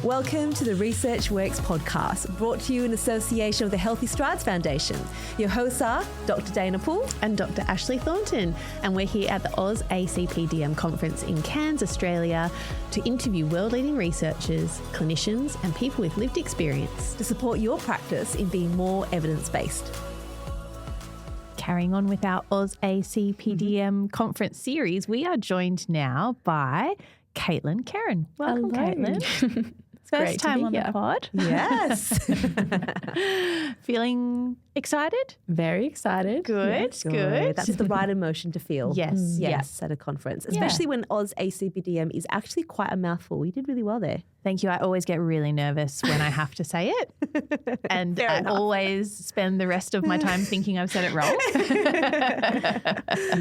Welcome to the Research Works podcast, brought to you in association with the Healthy Strides Foundation. Your hosts are Dr. Dana Poole and Dr. Ashley Thornton, and we're here at the AusACPDM conference in Cairns, Australia, to interview world-leading researchers, clinicians, and people with lived experience to support your practice in being more evidence-based. Carrying on with our AusACPDM conference series, we are joined now by Caitlyn, Keron. Welcome, Hello. Caitlyn. First time on the pod. Yes. Feeling excited? Very excited. Good. That's the right emotion to feel. Yes. At a conference, especially when AusACPDM is actually quite a mouthful. You did really well there. Thank you. I always get really nervous when I have to say it. And I always spend the rest of my time thinking I've said it wrong.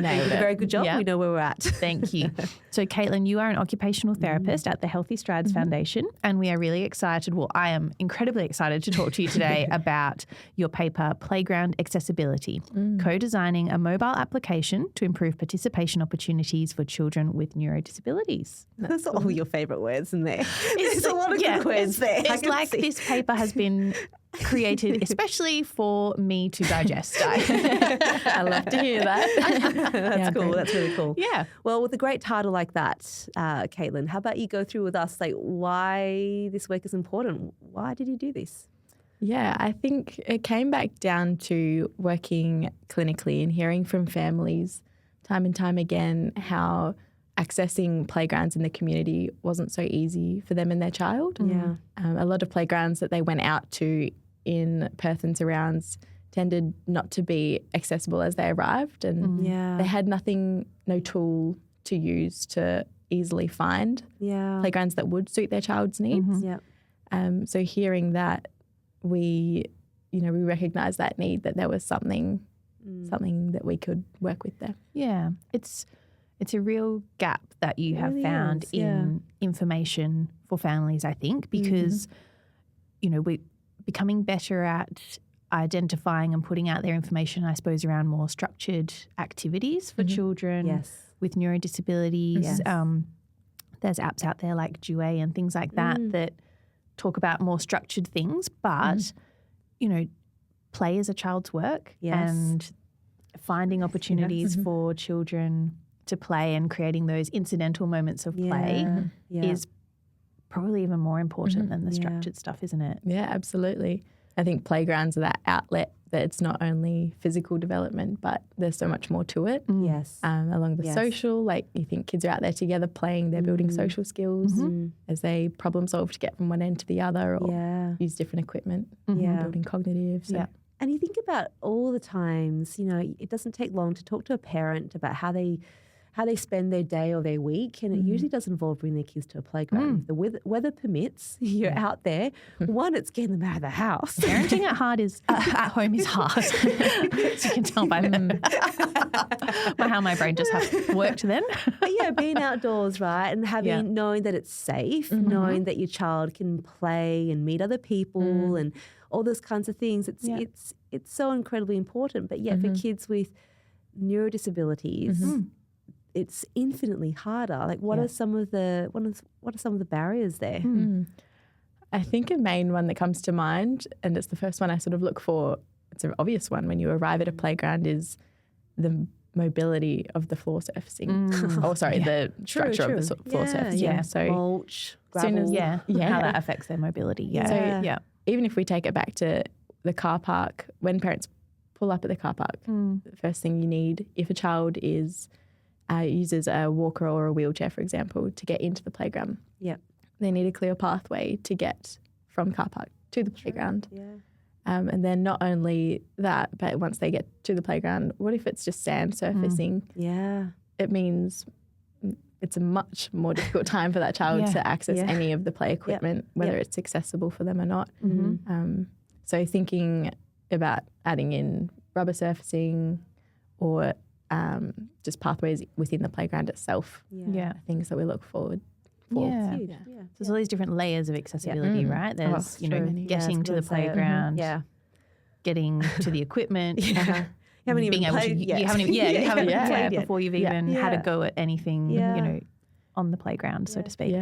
Nailed it. Very good job. Yep. We know where we're at. Thank you. So, Caitlyn, you are an occupational therapist at the Healthy Strides Foundation, and we are really excited. Well, I am incredibly excited to talk to you today about your paper, Playground Accessibility, co-designing a mobile application to improve participation opportunities for children with neurodisabilities. That's all your favourite words in there. There's a lot of good words there. It's like this paper has been created especially for me to digest. I love to hear that. That's cool. That's really cool. Yeah. Well, with a great title like that, Caitlyn, how about you go through with us why this work is important? Why did you do this? Yeah, I think it came back down to working clinically and hearing from families time and time again how accessing playgrounds in the community wasn't so easy for them and their child. Yeah. A lot of playgrounds that they went out to in Perth and surrounds tended not to be accessible as they arrived, and they had no tool to use to easily find playgrounds that would suit their child's needs. So hearing that, we recognised that need, that there was something that we could work with there. Yeah, it's a real gap that you have found in information for families, I think, because, we're becoming better at identifying and putting out their information, I suppose, around more structured activities for children with neurodisabilities. Yes. There's apps out there like Duet and things like that talk about more structured things, but, play is a child's work and finding opportunities for children to play and creating those incidental moments of play is probably even more important than the structured stuff, isn't it? Yeah, absolutely. I think playgrounds are that outlet that it's not only physical development, but there's so much more to it. Yes. Along the social, like you think kids are out there together playing, they're building social skills as they problem solve to get from one end to the other or use different equipment, building cognitive. So. Yeah. And you think about all the times, it doesn't take long to talk to a parent about how they spend their day or their week, and it usually does involve bringing their kids to a playground. If the weather permits, you're out there. One, it's getting them out of the house. Parenting at home is hard, as you can tell by how my brain just has worked then. But yeah, being outdoors, right, and knowing that it's safe, knowing that your child can play and meet other people and all those kinds of things. It's so incredibly important. But yet for kids with neurodisabilities, it's infinitely harder. Like, what are some of the barriers there? I think a main one that comes to mind, and it's the first one I sort of look for, it's an obvious one when you arrive at a playground, is the mobility of the floor surfacing. The structure of the floor surfacing. Yeah. So mulch, gravel. How that affects their mobility. Even if we take it back to the car park, when parents pull up at the car park, the first thing you need, if a child uses a walker or a wheelchair, for example, to get into the playground, they need a clear pathway to get from car park to the playground. And then not only that, but once they get to the playground, what if it's just sand surfacing? It means it's a much more difficult time for that child to access any of the play equipment, whether it's accessible for them or not. So thinking about adding in rubber surfacing or just pathways within the playground itself, things that we look forward for. There's all these different layers of accessibility, right? There's, getting to the playground, getting to the equipment, You haven't even played yet. You haven't played before you've even had a go at anything, on the playground, so to speak.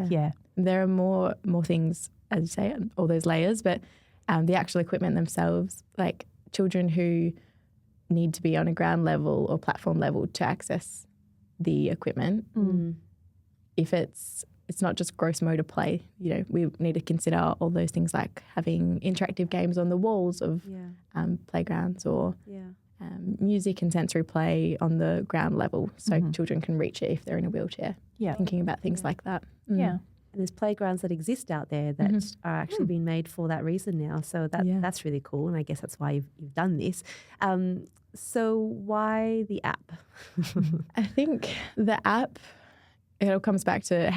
There are more things as you say, all those layers, but the actual equipment themselves, like children who need to be on a ground level or platform level to access the equipment, if it's not just gross motor play, we need to consider all those things like having interactive games on the walls of playgrounds or music and sensory play on the ground level so children can reach it if they're in a wheelchair. Yeah. Thinking about things like that. Yeah. And there's playgrounds that exist out there that are actually being made for that reason now. So that's really cool. And I guess that's why you've done this. So why the app? I think the app, it all comes back to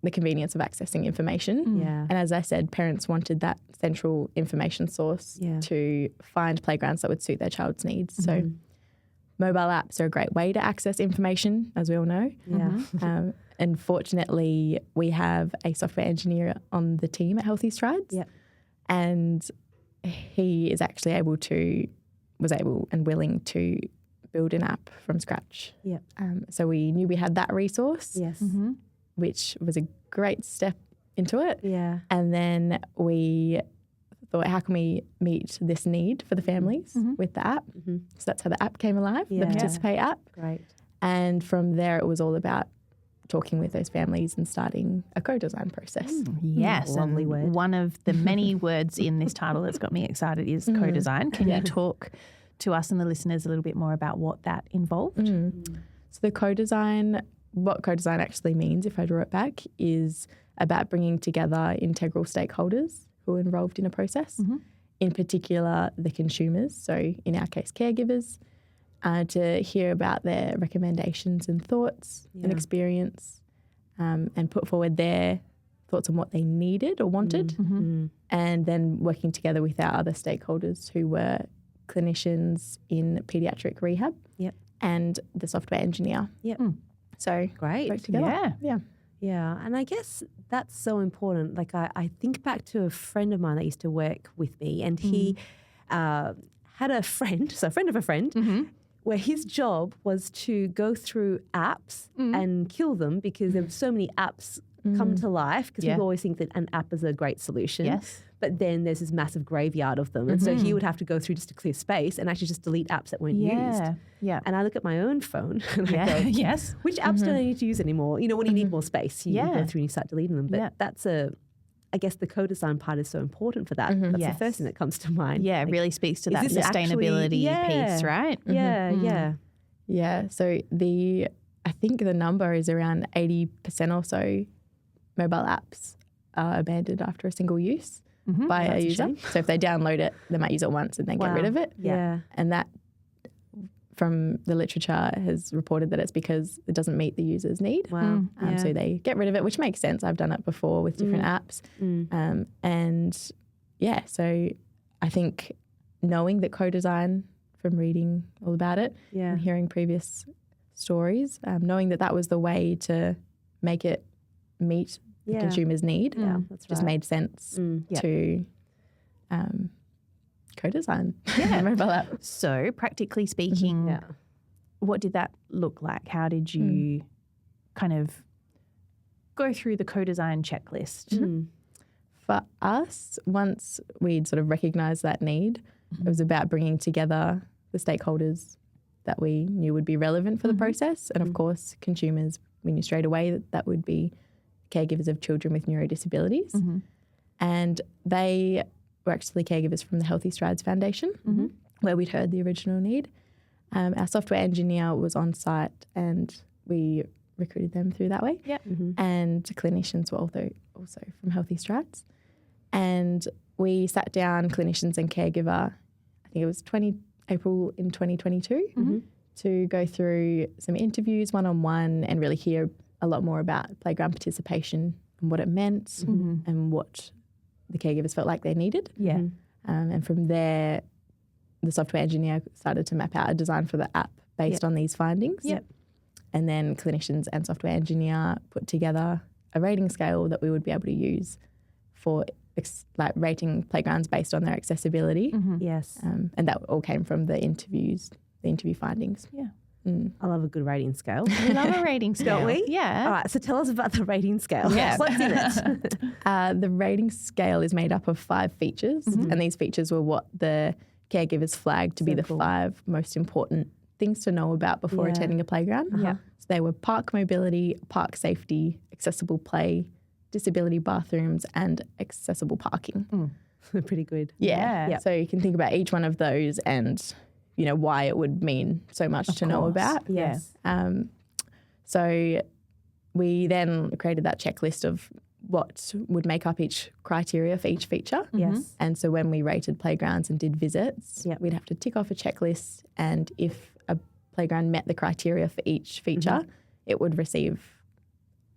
the convenience of accessing information. Yeah. And as I said, parents wanted that central information source to find playgrounds that would suit their child's needs. So mobile apps are a great way to access information, as we all know. Yeah. And fortunately, we have a software engineer on the team at Healthy Strides. Yep. And he is actually was able and willing to build an app from scratch. Yep. So we knew we had that resource, Yes. which was a great step into it. Yeah. And then we thought, how can we meet this need for the families with the app? So that's how the app came alive, the Participate app. Great. And from there, it was all about talking with those families and starting a co-design process. Yes, Lovely and word. one of the many words in this title that's got me excited is co-design. Can you talk to us and the listeners a little bit more about what that involved? So the co-design, what co-design actually means, if I draw it back, is about bringing together integral stakeholders who are involved in a process, in particular the consumers, so in our case caregivers, to hear about their recommendations and thoughts and experience, and put forward their thoughts on what they needed or wanted, and then working together with our other stakeholders who were clinicians in paediatric rehab and the software engineer. So Great. work together. Yeah, and I guess that's so important. Like I think back to a friend of mine that used to work with me, and he had a friend, so a friend of a friend, where his job was to go through apps and kill them because there were so many apps come to life, because people always think that an app is a great solution. Yes. But then there's this massive graveyard of them. And so he would have to go through just to clear space and actually just delete apps that weren't used. Yeah. And I look at my own phone and I go, Yes. which apps don't I need to use anymore? You know, when you need more space, you go through and you start deleting them. But that's I guess the co-design part is so important for that. That's the first thing that comes to mind. Yeah, it really speaks to that this sustainability actually, piece, right? Yeah. So I think the number is around 80% or so mobile apps are abandoned after a single use by a user. So if they download it, they might use it once and then get rid of it. Yeah. And that, from the literature, has reported that it's because it doesn't meet the user's need. Wow. So they get rid of it, which makes sense. I've done it before with different apps. So I think knowing that co-design, from reading all about it and hearing previous stories, knowing that was the way to make it meet the consumer's need, that's just right. made sense to co-design a mobile app. So practically speaking, what did that look like? How did you kind of go through the co-design checklist? For us, once we'd sort of recognised that need, it was about bringing together the stakeholders that we knew would be relevant for the process. And of course, consumers, we knew straight away that would be caregivers of children with neurodisabilities. And they were actually caregivers from the Healthy Strides Foundation, where we'd heard the original need. Our software engineer was on site and we recruited them through that way. And clinicians were also from Healthy Strides. And we sat down, clinicians and caregiver, I think it was April in 2022, to go through some interviews one-on-one and really hear a lot more about playground participation and what it meant and what the caregivers felt like they needed. And from there, the software engineer started to map out a design for the app based on these findings. And then clinicians and software engineer put together a rating scale that we would be able to use for rating playgrounds based on their accessibility. Yes. And that all came from the interview findings. I love a good rating scale. We love a rating scale. Don't we? Yeah. All right, so tell us about the rating scale. Yeah. What's in it? The rating scale is made up of 5 features, and these features were what the caregivers flagged to be the 5 most important things to know about before attending a playground. So they were park mobility, park safety, accessible play, disability bathrooms, and accessible parking. Pretty good. Yeah. Yep. So you can think about each one of those and, you know, why it would mean so much to know about. Yes. So we then created that checklist of what would make up each criteria for each feature. Yes. And so when we rated playgrounds and did visits, we'd have to tick off a checklist, and if a playground met the criteria for each feature, it would receive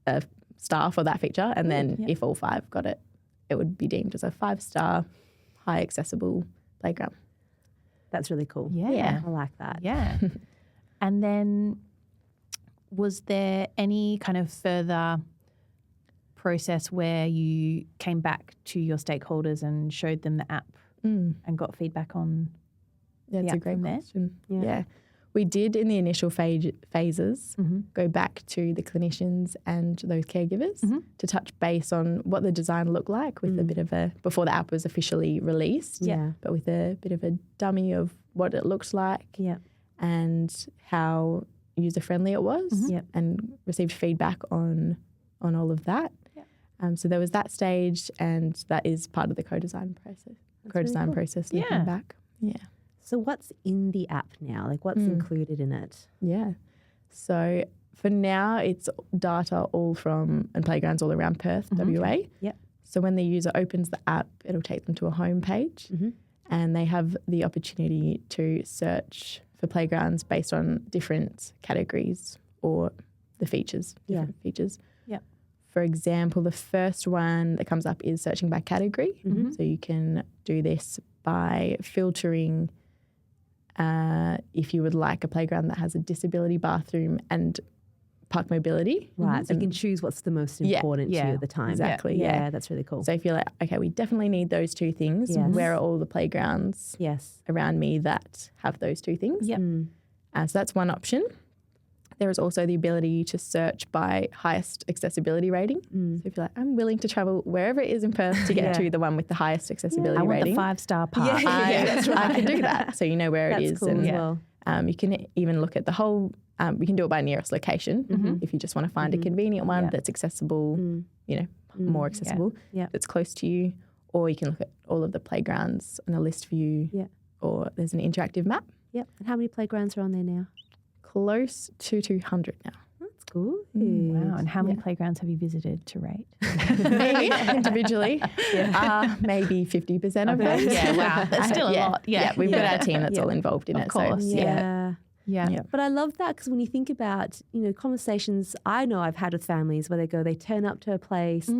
a star for that feature, and then if all 5 got it, it would be deemed as a 5-star, high accessible playground. That's really cool. Yeah. I like that. Yeah. And then was there any kind of further process where you came back to your stakeholders and showed them the app and got feedback on That's the a app great from there? question. Yeah. Yeah. We did in the initial phases go back to the clinicians and those caregivers to touch base on what the design looked like with a bit of a, before the app was officially released, but with a bit of a dummy of what it looked like and how user-friendly it was and received feedback on all of that. So there was that stage, and that is part of the co-design process. Process looking back. Yeah. So what's in the app now? Like what's included in it? Yeah. So for now, it's data all from and playgrounds all around Perth, WA. Yep. So when the user opens the app, it'll take them to a home page and they have the opportunity to search for playgrounds based on different categories or the features, different features. Yep. For example, the first one that comes up is searching by category. So you can do this by filtering if you would like a playground that has a disability bathroom and park mobility. Right, so you can choose what's the most important to you at the time. Exactly, Yeah, that's really cool. So if you're like, okay, we definitely need those 2 things, where are all the playgrounds around me that have those 2 things? So that's one option. There is also the ability to search by highest accessibility rating. So if you're like, I'm willing to travel wherever it is in Perth to get to the one with the highest accessibility I want rating. the 5-star park. That's right. I can do that. So you know where it is. Cool And as well. you can even look at the whole, we can do it by nearest location if you just want to find a convenient one that's accessible, you know, more accessible, that's close to you. Or you can look at all of the playgrounds on a list view or there's an interactive map. Yep. And how many playgrounds are on there now? Close to 200 now. That's cool. Wow. And how many playgrounds have you visited to rate? Me individually, maybe 50% of them. Yeah, wow. That's still a lot. Yeah, we've got our team that's all involved in it. Of course. So, Yeah. But I love that because when you think about, you know, conversations I know I've had with families where they turn up to a place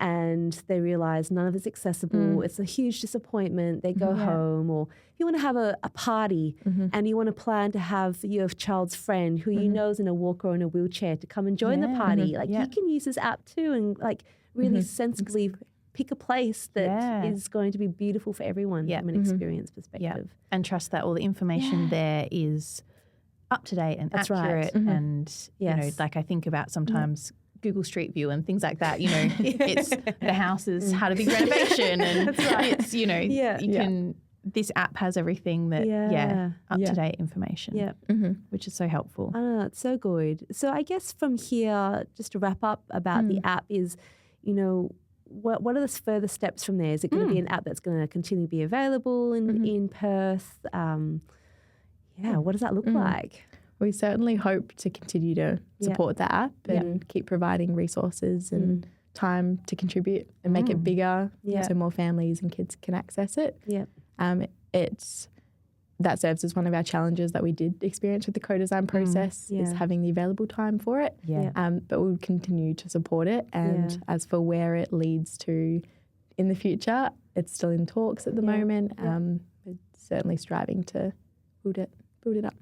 and they realise none of it's accessible. It's a huge disappointment. They go home, or if you want to have a party and you want to plan to have your child's friend who you know is in a walker or in a wheelchair to come and join the party, like you can use this app too and like really sensibly pick a place that is going to be beautiful for everyone from an experience perspective. And trust that all the information there is up to date and accurate. And, you know, like I think about sometimes Google Street View and things like that, you know, it's the house has had a big renovation and it's, you know, you can, this app has everything that, up to date information, which is so helpful. I know, it's so good. So I guess from here, just to wrap up about the app is, you know, what are the further steps from there? Is it going to be an app that's going to continue to be available in Perth? What does that look like? We certainly hope to continue to support the app and keep providing resources and time to contribute and make it bigger so more families and kids can access it. That serves as one of our challenges that we did experience with the co-design process is having the available time for it. But we'll continue to support it. And as for where it leads to in the future, it's still in talks at the moment. We're certainly striving to build it up.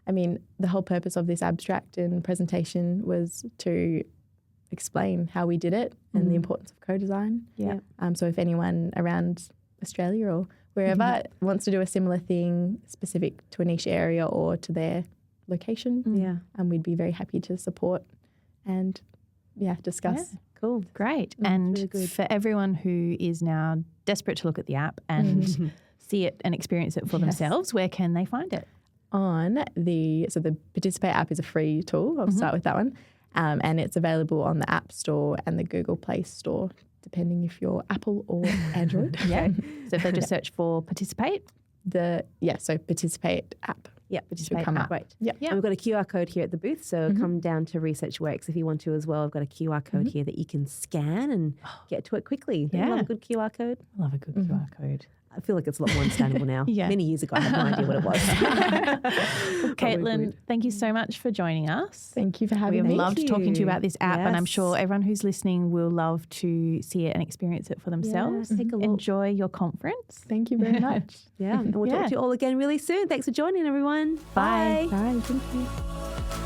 And the whole purpose of this abstract and presentation was to explain how we did it and the importance of co-design. So if anyone around Australia or wherever wants to do a similar thing specific to a niche area or to their location. Yeah. And we'd be very happy to support and discuss. Yeah. Cool. Great. And really good. for everyone who is now desperate to look at the app and see it and experience it for themselves, where can they find it? So the Participate app is a free tool. I'll start with that one. And it's available on the App Store and the Google Play Store, depending if you're Apple or Android. Yeah. So if they just search for Participate? So Participate app. Yeah, should come up. Right. Yeah. And we've got a QR code here at the booth, so come down to Research Works if you want to as well. I've got a QR code here that you can scan and get to it quickly. Yeah. Love a good QR code. I love a good QR code. I feel like it's a lot more understandable now. Yeah. Many years ago, I had no idea what it was. Caitlyn, thank you so much for joining us. Thank you for We having have me. loved talking to you about this app, and I'm Yes. sure everyone who's listening will love to see it and experience it for themselves. take a look. Enjoy your conference. Thank you very much. Yeah, and we'll talk to you all again really soon. Thanks for joining, everyone. Bye. Bye. Thank you.